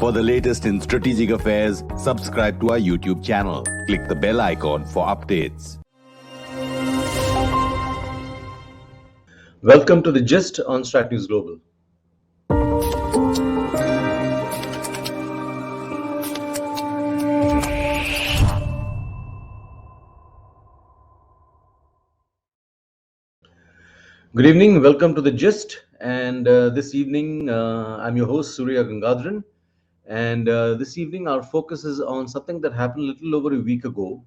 For the latest in strategic affairs, subscribe to our YouTube channel. Click the bell icon for updates. Welcome to the Gist on StratNewsGlobal. Good evening, welcome to the Gist. And this evening, I'm your host, Surya Gangadharan. And this evening, our focus is on something that happened a little over a week ago.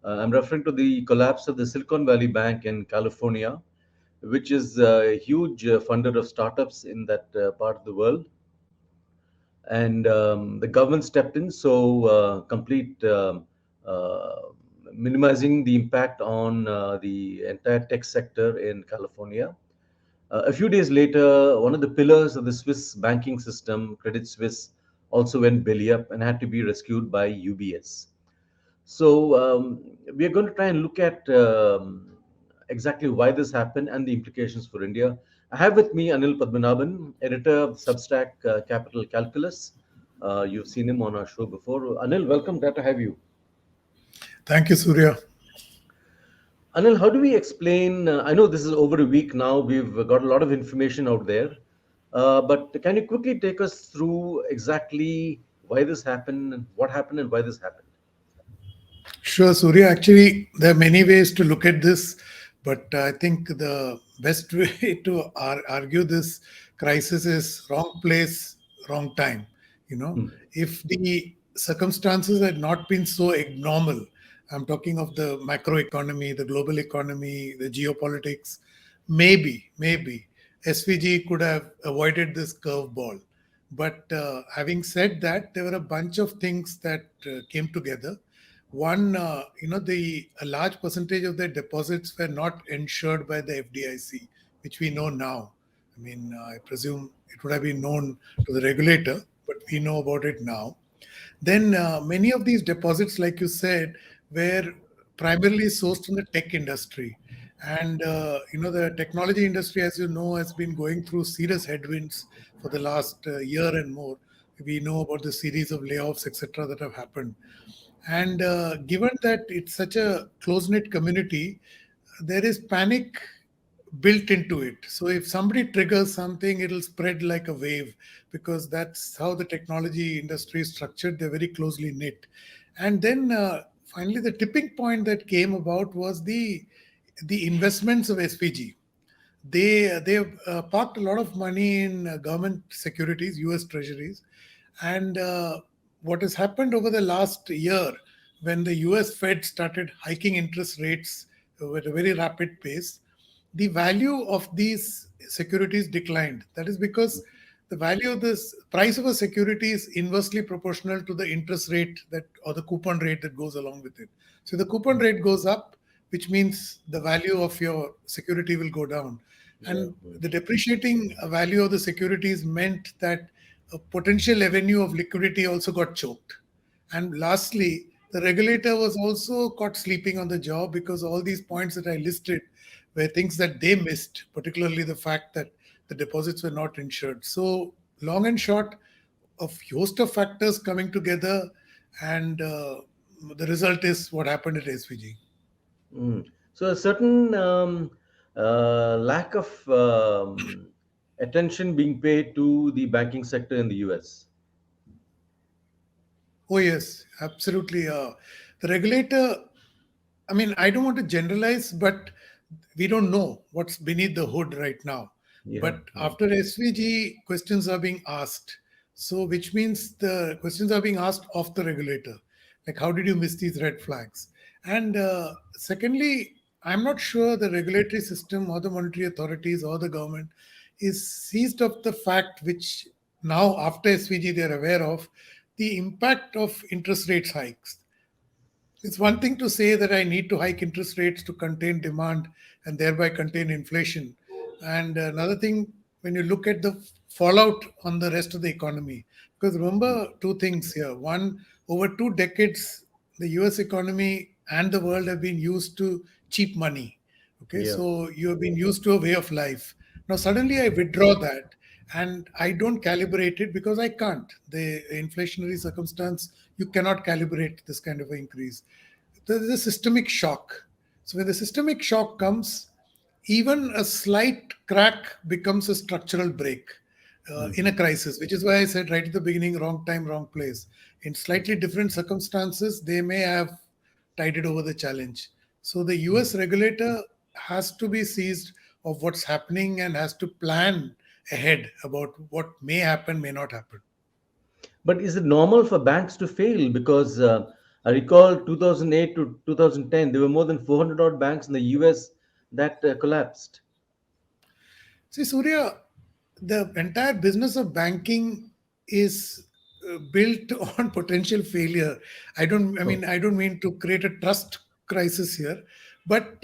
I'm referring to the collapse of the Silicon Valley Bank in California, which is a huge funder of startups in that part of the world. And the government stepped in, so complete minimizing the impact on the entire tech sector in California. A few days later, one of the pillars of the Swiss banking system, Credit Suisse, also went belly up and had to be rescued by UBS. So we are going to try and look at exactly why this happened and the implications for India. I have with me Anil Padmanabhan, editor of Substack Capital Calculus. You've seen him on our show before. Anil, welcome. Glad to have you. Thank you, Surya. Anil, how do we explain? I know this is over a week now. We've got a lot of information out there. But can you quickly take us through exactly why this happened and why this happened? Sure, Surya. Actually, there are many ways to look at this, but I think the best way to argue this crisis is wrong place, wrong time. If the circumstances had not been so abnormal, I'm talking of the macroeconomy, the global economy, the geopolitics, maybe SVG could have avoided this curveball. But having said that, there were a bunch of things that came together. One, a large percentage of their deposits were not insured by the FDIC, which we know now. I mean, I presume it would have been known to the regulator, but we know about it now. Then many of these deposits, like you said, were primarily sourced from the tech industry. And, the technology industry, as you know, has been going through serious headwinds for the last year and more. We know about the series of layoffs, etc., that have happened. And given that it's such a close-knit community, there is panic built into it. So if somebody triggers something, it'll spread like a wave, because that's how the technology industry is structured. They're very closely knit. And then finally, the tipping point that came about was the investments of SVG. They parked a lot of money in government securities, US treasuries. And what has happened over the last year, when the US Fed started hiking interest rates at a very rapid pace, the value of these securities declined. That is because the value of this price of a security is inversely proportional to the interest rate or the coupon rate that goes along with it. So the coupon rate goes up, which means the value of your security will go down. And the depreciating value of the securities meant that a potential avenue of liquidity also got choked. And lastly, the regulator was also caught sleeping on the job, because all these points that I listed were things that they missed, particularly the fact that the deposits were not insured. So long and short, a host of factors coming together, and the result is what happened at SVG. So a certain lack of attention being paid to the banking sector in the US. Oh, yes, absolutely. The regulator, I mean, I don't want to generalize, but we don't know what's beneath the hood right now. But after SVG, questions are being asked. So, which means the questions are being asked of the regulator. Like, how did you miss these red flags? And secondly, I'm not sure the regulatory system or the monetary authorities or the government is seized of the fact, which now after SVG they're aware of, the impact of interest rates hikes. It's one thing to say that I need to hike interest rates to contain demand and thereby contain inflation. And another thing, when you look at the fallout on the rest of the economy, because remember two things here. One, over 2 decades, the US economy and the world have been used to cheap money. Okay, so you have been used to a way of life. Now, suddenly I withdraw that. and I don't calibrate it because I can't. The inflationary circumstance, you cannot calibrate this kind of an increase. There is a systemic shock. So when the systemic shock comes, even a slight crack becomes a structural break in a Mhm. crisis, which is why I said right at the beginning, wrong time, wrong place. In slightly different circumstances, they may have tided over the challenge. So the US regulator has to be seized of what's happening and has to plan ahead about what may happen, may not happen. But is it normal for banks to fail? Because I recall 2008 to 2010, there were more than 400 odd banks in the US that collapsed. See, Surya, the entire business of banking is built on potential failure. Oh. I don't mean to create a trust crisis here, but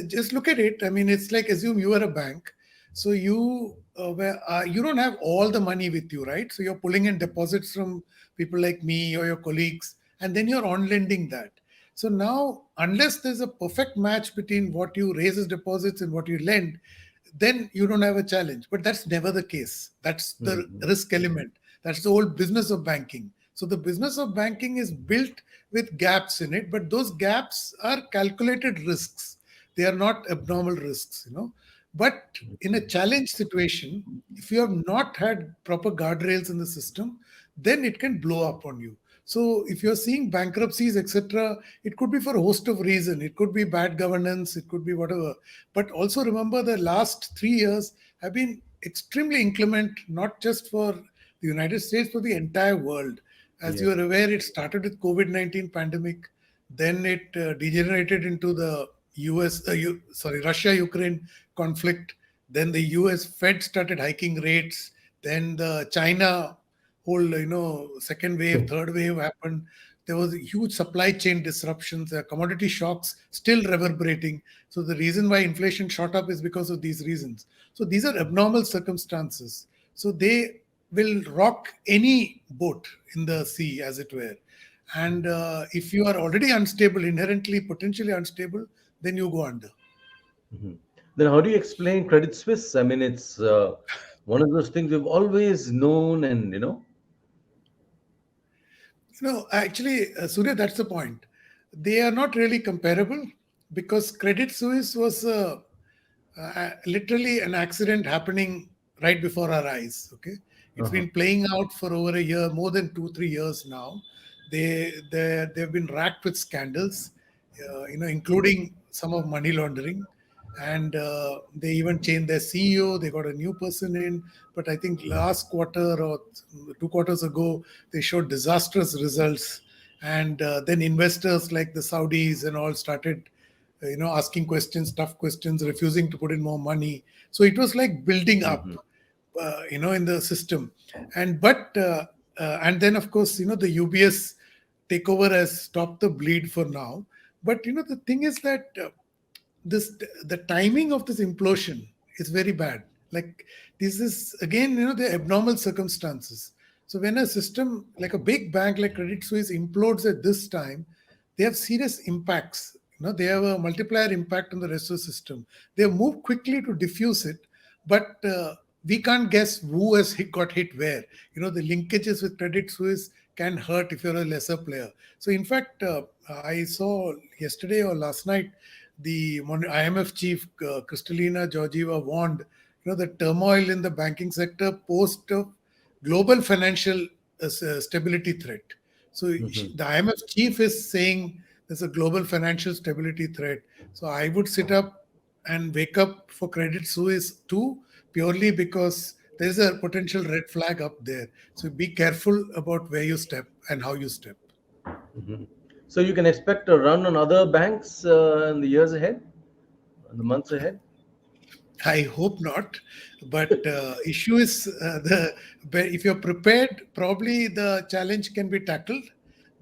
just look at it. I mean, it's like assume you are a bank, so you don't have all the money with you, right? So you're pulling in deposits from people like me or your colleagues, and then you're on lending that. So now, unless there's a perfect match between what you raise as deposits and what you lend, then you don't have a challenge. But that's never the case. That's the Mhm. risk element. That's the whole business of banking. So the business of banking is built with gaps in it, but those gaps are calculated risks. They are not abnormal risks. But in a challenge situation, if you have not had proper guardrails in the system, then it can blow up on you. So if you're seeing bankruptcies, etc., it could be for a host of reasons. It could be bad governance, it could be whatever. But also remember the last 3 years have been extremely inclement, not just for the United States, but the entire world. As you Yes. are aware, it started with COVID-19 pandemic, then it degenerated into the Russia-Ukraine conflict. Then the US Fed started hiking rates. Then the China whole, second wave, third wave happened. There was a huge supply chain disruptions, commodity shocks still reverberating. So the reason why inflation shot up is because of these reasons. So these are abnormal circumstances. So they will rock any boat in the sea, as it were. And if you are already unstable, inherently, potentially unstable, then you go under. Mhm. Then how do you explain Credit Suisse? I mean, it's one of those things we've always known, and Actually, Surya, that's the point. They are not really comparable because Credit Suisse was literally an accident happening right before our eyes. Okay, it's uh-huh. been playing out for over a year, more than 2 3 years now. They've been racked with scandals, including some of money laundering, and they even changed their CEO. They got a new person in, but I think last quarter or 2 quarters ago they showed disastrous results, and then investors like the Saudis and all started asking questions, tough questions, refusing to put in more money. So it was like building up, Mhm. in the system. And then of course, the UBS takeover has stopped the bleed for now. But the thing is that this the timing of this implosion is very bad. Like, this is again, the abnormal circumstances. So when a system like a big bank like Credit Suisse implodes at this time, they have serious impacts. They have a multiplier impact on the rest of the system. They have moved quickly to diffuse it, but we can't guess who got hit where. The linkages with Credit Suisse can hurt if you're a lesser player. So in fact, I saw yesterday or last night the IMF chief, Kristalina Georgieva, warned the turmoil in the banking sector post global financial stability threat. So Mhm. the IMF chief is saying there's a global financial stability threat. So I would sit up and wake up for Credit Suisse too, purely because there's a potential red flag up there. So be careful about where you step and how you step. Mhm. So you can expect a run on other banks in the years ahead, in the months ahead. I hope not, but issue is if you're prepared, probably the challenge can be tackled.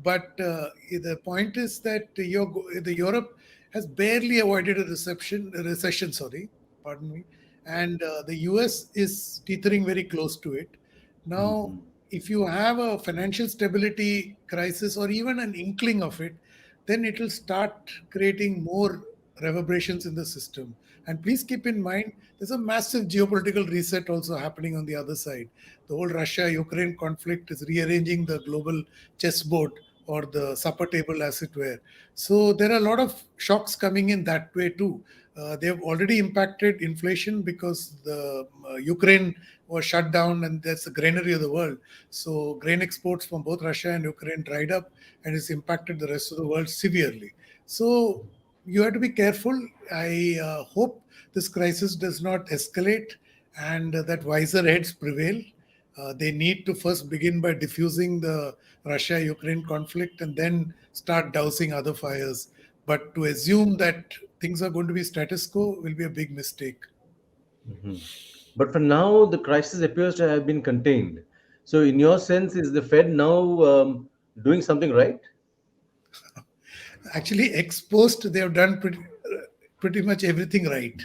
But the point is that the Europe has barely avoided a recession. Sorry, pardon me, and the US is teetering very close to it. Now, Mhm. if you have a financial stability crisis or even an inkling of it, then it will start creating more reverberations in the system. And please keep in mind, there's a massive geopolitical reset also happening on the other side. The whole Russia-Ukraine conflict is rearranging the global chessboard or the supper table, as it were. So there are a lot of shocks coming in that way too. They have already impacted inflation because the Ukraine was shut down, and that's the granary of the world. So grain exports from both Russia and Ukraine dried up, and it's impacted the rest of the world severely. So you have to be careful. I hope this crisis does not escalate and that wiser heads prevail. They need to first begin by diffusing the Russia Ukraine conflict and then start dousing other fires. But to assume that things are going to be status quo will be a big mistake. Mhm. But for now, the crisis appears to have been contained. So, in your sense, is the Fed now doing something right? Actually, exposed, they have done pretty much everything right.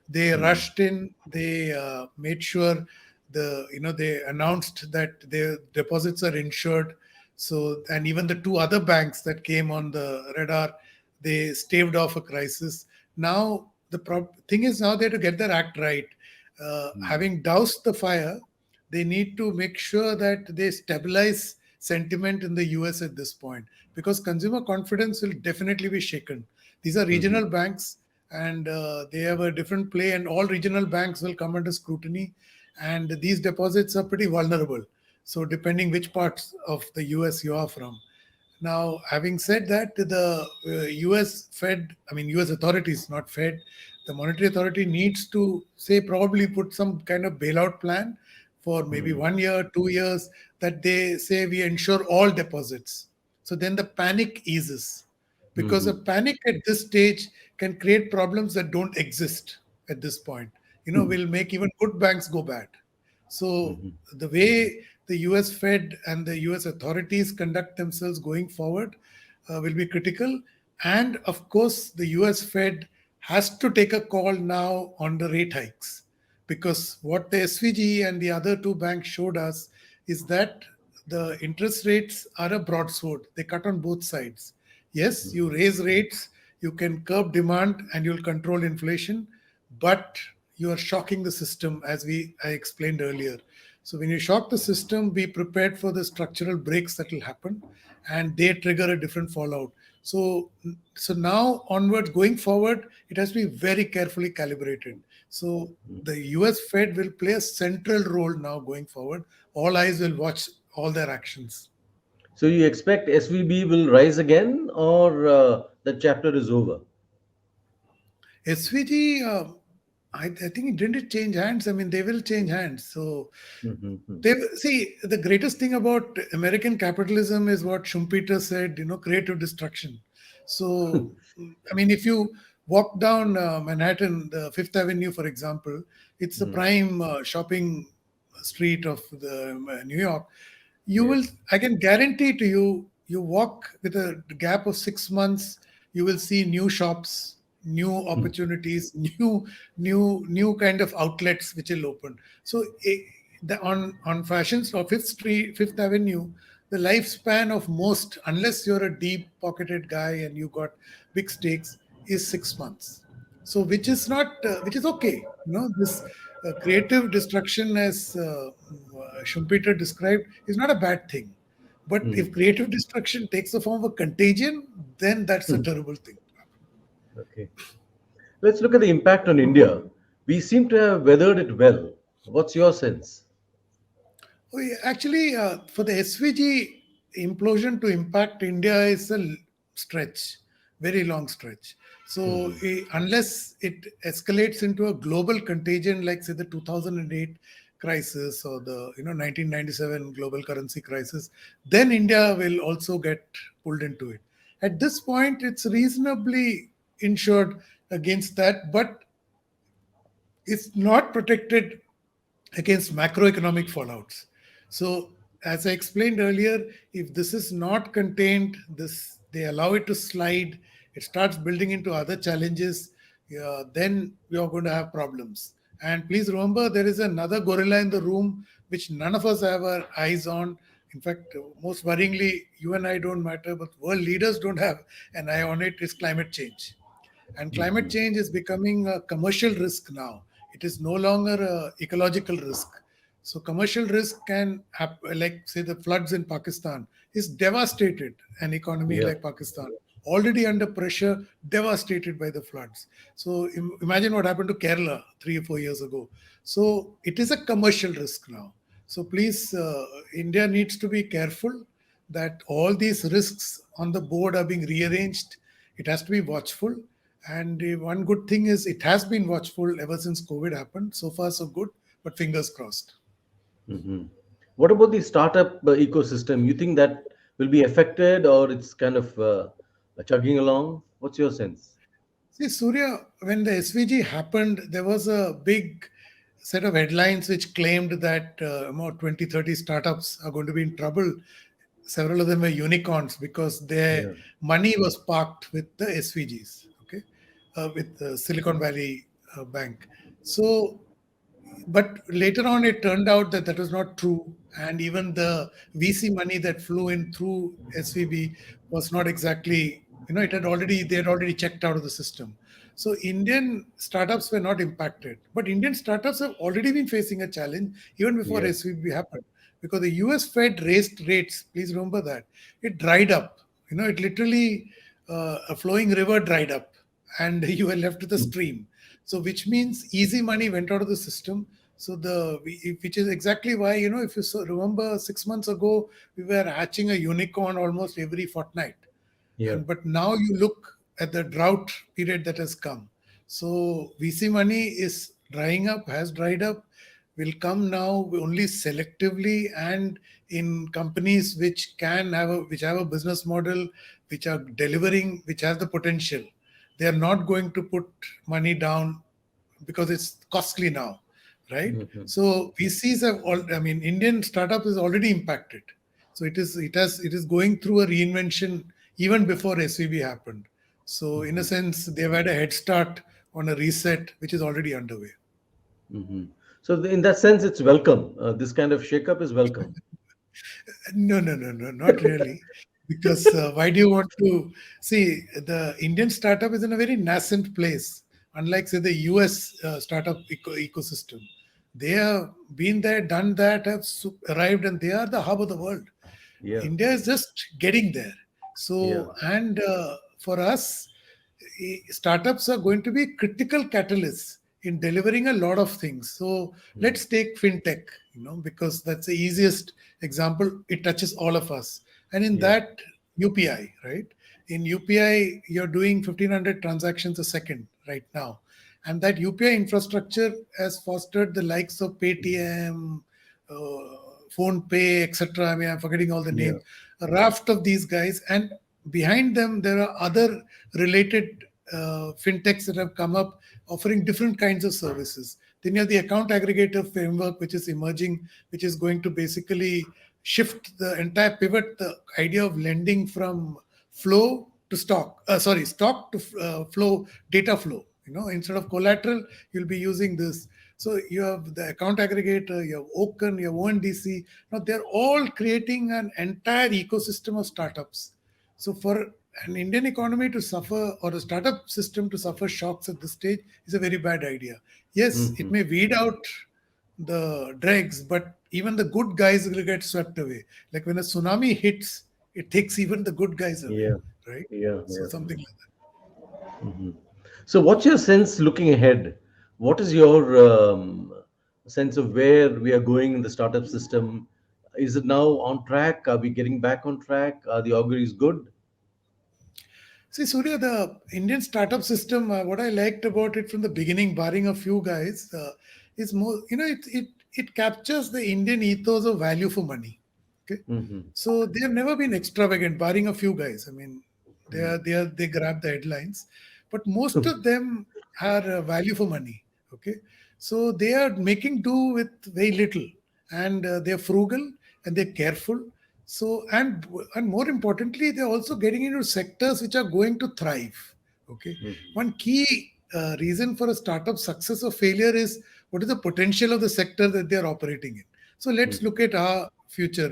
They Mm. rushed in. They made sure they announced that their deposits are insured. So, and even the two other banks that came on the radar, they staved off a crisis. Now the thing is, now they have to get their act right. Mm. Having doused the fire, they need to make sure that they stabilize sentiment in the US at this point, because consumer confidence will definitely be shaken. These are Mhm. regional banks, and they have a different play, and all regional banks will come under scrutiny. And these deposits are pretty vulnerable. So, depending which parts of the US you are from. Now, having said that, the US Fed, I mean, US authorities, not Fed, the monetary authority needs to say probably put some kind of bailout plan for maybe Mm. 1 year, 2 years, that they say we ensure all deposits. So then the panic eases, because a Mhm. panic at this stage can create problems that don't exist at this point. Will make even good banks go bad. So Mhm. the way the US Fed and the US authorities conduct themselves going forward will be critical. And of course, the US Fed has to take a call now on the rate hikes, because what the SVG and the other two banks showed us is that the interest rates are a broadsword. They cut on both sides. Yes, you raise rates, you can curb demand and you'll control inflation, but you are shocking the system, as I explained earlier. So when you shock the system, be prepared for the structural breaks that will happen, and they trigger a different fallout. So now onwards, going forward, it has to be very carefully calibrated. So the US Fed will play a central role now going forward. All eyes will watch all their actions. So, you expect SVB will rise again, or the chapter is over? SVG, I think it didn't change hands. I mean, they will change hands. So Mhm. they see, the greatest thing about American capitalism is what Schumpeter said, creative destruction. So, I mean, if you walk down Manhattan, the Fifth Avenue, for example, it's the Mm. prime shopping street of the New York. You will, Yes. I can guarantee to you, you walk with a gap of 6 months, you will see new shops, new opportunities, new kind of outlets which will open. So on fashions or Fifth Avenue, the lifespan of most, unless you're a deep pocketed guy and you got big stakes, is 6 months. So which is okay. This creative destruction, as Schumpeter described, is not a bad thing. But if Mm. creative destruction takes the form of a contagion, then that's a terrible thing. Okay. Let's look at the impact on India. We seem to have weathered it well. What's your sense? Oh, yeah, actually, for the SVG implosion to impact India is a stretch, very long stretch. So, Mhm. unless it escalates into a global contagion like, say, the 2008 crisis or the 1997 global currency crisis, then India will also get pulled into it. At this point, it's reasonably insured against that, but it's not protected against macroeconomic fallouts. So, as I explained earlier, if this is not contained, this they allow it to slide, it starts building into other challenges, then we are going to have problems. And please remember, there is another gorilla in the room which none of us have our eyes on. In fact, most worryingly, you and I don't matter, but world leaders don't have an eye on it, is climate change. And climate Mhm. change is becoming a commercial risk now. It is no longer a ecological risk. So commercial risk can happen, like say the floods in Pakistan is devastated an economy Yeah. like Pakistan, already under pressure, devastated by the floods. So imagine what happened to Kerala 3 or 4 years ago. So it is a commercial risk now. So please, India needs to be careful that all these risks on the board are being rearranged. It has to be watchful. And one good thing is it has been watchful ever since COVID happened. So far, so good, but fingers crossed. Mhm. What about the startup ecosystem? You think that will be affected, or it's kind of chugging along? What's your sense? See, Surya, when the SVG happened, there was a big set of headlines which claimed that about 20, 30 startups are going to be in trouble. Several of them were unicorns because their Yeah. money was parked with the SVGs, okay, with the Silicon Valley Bank. So but later on it turned out that that was not true, and even the VC money that flew in through SVB was not exactly, they had already checked out of the system. So Indian startups were not impacted, but Indian startups have already been facing a challenge even before Yeah. SVB happened, because the US Fed raised rates. Please remember that it dried up. It literally, a flowing river dried up, and you were left with a Mm. stream. So which means easy money went out of the system. So which is exactly why, if you remember 6 months ago, we were hatching a unicorn almost every fortnight. Yeah. But now you look at the drought period that has come. So VC money is drying up, has dried up, will come now only selectively, and in companies which have a business model, which are delivering, which has the potential. They are not going to put money down because it's costly now, right? Mhm. So VCs have all. I mean, Indian startup is already impacted. So it is going through a reinvention even before SVB happened. So in a Mhm. sense, they've had a head start on a reset which is already underway. Mhm. So, in that sense, it's welcome. This kind of shakeup is welcome. No, no, no, no, not really. Because why do you want to see the Indian startup is in a very nascent place, unlike, say, the US startup ecosystem. They have been there, done that, have arrived, and they are the hub of the world. Yeah. India is just getting there. Yeah. So, and for us, startups are going to be critical catalysts in delivering a lot of things. So Mm. let's take fintech, because that's the easiest example. It touches all of us. And in Yeah. that, UPI, right? In UPI, you're doing 1,500 transactions a second right now. And that UPI infrastructure has fostered the likes of Paytm, Phone Pay, etc. I mean, I'm forgetting all the Yeah. names. A raft of these guys, and behind them there are other related fintechs that have come up offering different kinds of services. Then you have the account aggregator framework, which is emerging, which is going to basically shift the entire pivot the idea of lending from flow to stock. Stock to flow, data flow. Instead of collateral, you'll be using this. So you have the account aggregator, you have Open, you have ONDC. Now they're all creating an entire ecosystem of startups. So for an Indian economy to suffer, or a startup system to suffer shocks at this stage, is a very bad idea. Yes, it Mhm. may weed out the dregs, but even the good guys will get swept away. Like when a tsunami hits, it takes even the good guys away, Yeah. right? Yeah. So Yeah. something like that. Mhm. So, what's your sense looking ahead? What is your sense of where we are going in the startup system? Is it now on track? Are we getting back on track? Are the auguries good? See, Surya, the Indian startup system, what I liked about it from the beginning, barring a few guys, is more, it captures the Indian ethos of value for money. Okay. Hmm. So they have never been extravagant, barring a few guys. I mean, they grab the headlines, but most of them are value for money. Okay. So they are making do with very little, and they're frugal and they're careful. So, and more importantly, they're also getting into sectors which are going to thrive. Okay, one key reason for a startup success or failure is what is the potential of the sector that they are operating in. So let's look at our future.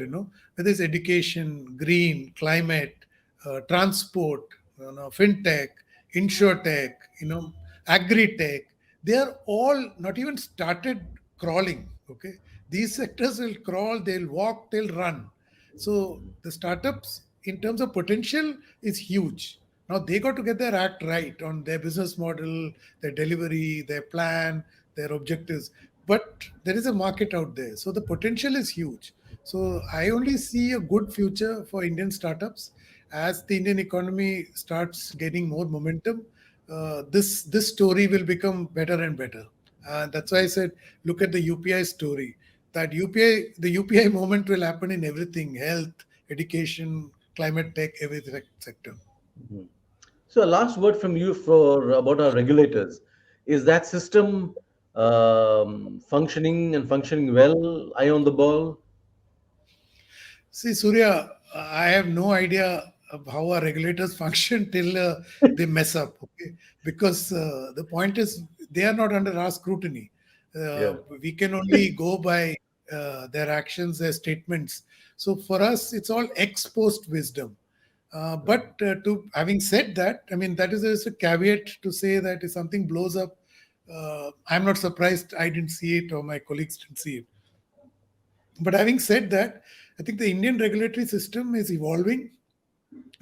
Whether it's education, green, climate, transport, fintech, insurtech, agri-tech, they are all not even started crawling. Okay, these sectors will crawl, they'll walk, they'll run. So the startups, in terms of potential, is huge. Now they got to get their act right on their business model, their delivery, their plan, their objectives. But there is a market out there, so the potential is huge. So I only see a good future for Indian startups as the Indian economy starts gaining more momentum. This story will become better and better. That's why I said, look at the UPI story. That the UPI moment will happen in everything: health, education, climate tech, every sector. Mhm. So, a last word from you for about our regulators. Is that system functioning and functioning well? Eye on the ball? See, Surya, I have no idea of how our regulators function till they mess up. Okay, because the point is they are not under our scrutiny. Yeah. We can only go by their actions, their statements. So for us, it's all ex post wisdom. But to having said that, I mean that is just a caveat to say that if something blows up, I'm not surprised I didn't see it or my colleagues didn't see it. But having said that, I think the Indian regulatory system is evolving.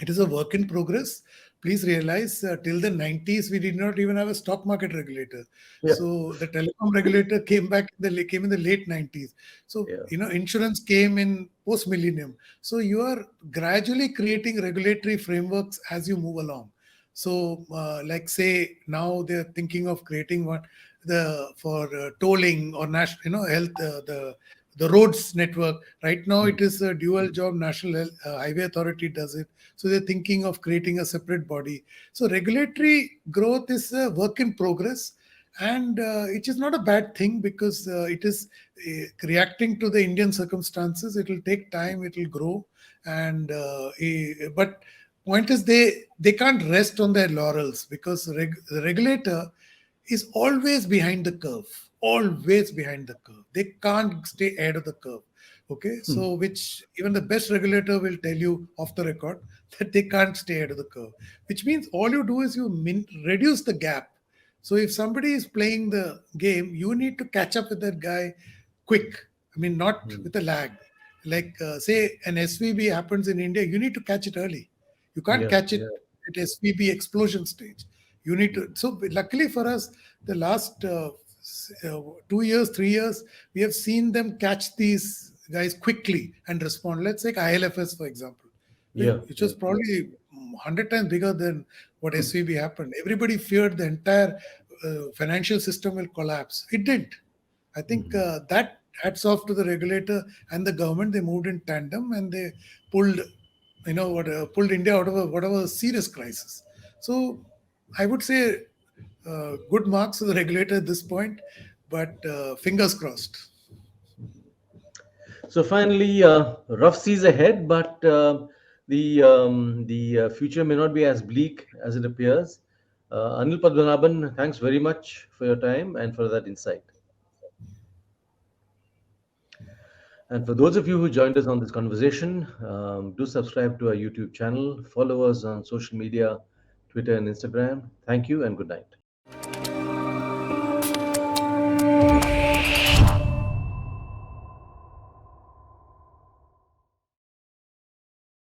It is a work in progress. Please realize, till the 90s, we did not even have a stock market regulator. Yeah. So the telecom regulator came in the late 90s. So Yeah. insurance came in post millennium. So you are gradually creating regulatory frameworks as you move along. So, like say now they're thinking of creating one the for tolling or national, health, the roads network. Right now, Mm. it is a dual job. Highway Authority does it. So they're thinking of creating a separate body. So regulatory growth is a work in progress, and it is not a bad thing because it is reacting to the Indian circumstances. It will take time. It will grow, and but point is they can't rest on their laurels because the regulator is always behind the curve, always behind the curve. They can't stay ahead of the curve. Okay, so which even the best regulator will tell you off the record that they can't stay ahead of the curve, which means all you do is you reduce the gap. So if somebody is playing the game, you need to catch up with that guy quick. I mean, not Mm. with a lag. Like, say, an SVB happens in India, you need to catch it early. You can't Yeah. catch it Yeah. at SVB explosion stage. You need to. So, luckily for us, the last 2 years, 3 years, we have seen them catch these guys quickly and respond. Let's take ILFS, for example, Yeah. which Yeah. was probably 100 times bigger than what SVB happened. Everybody feared the entire financial system will collapse. It didn't. I think that hats off to the regulator and the government. They moved in tandem and they pulled, pulled India out of whatever serious crisis. So I would say good marks to the regulator at this point, but fingers crossed. So finally, rough seas ahead, but the future may not be as bleak as it appears. Anil Padmanabhan, thanks very much for your time and for that insight. And for those of you who joined us on this conversation, do subscribe to our YouTube channel, follow us on social media, Twitter and Instagram. Thank you and good night.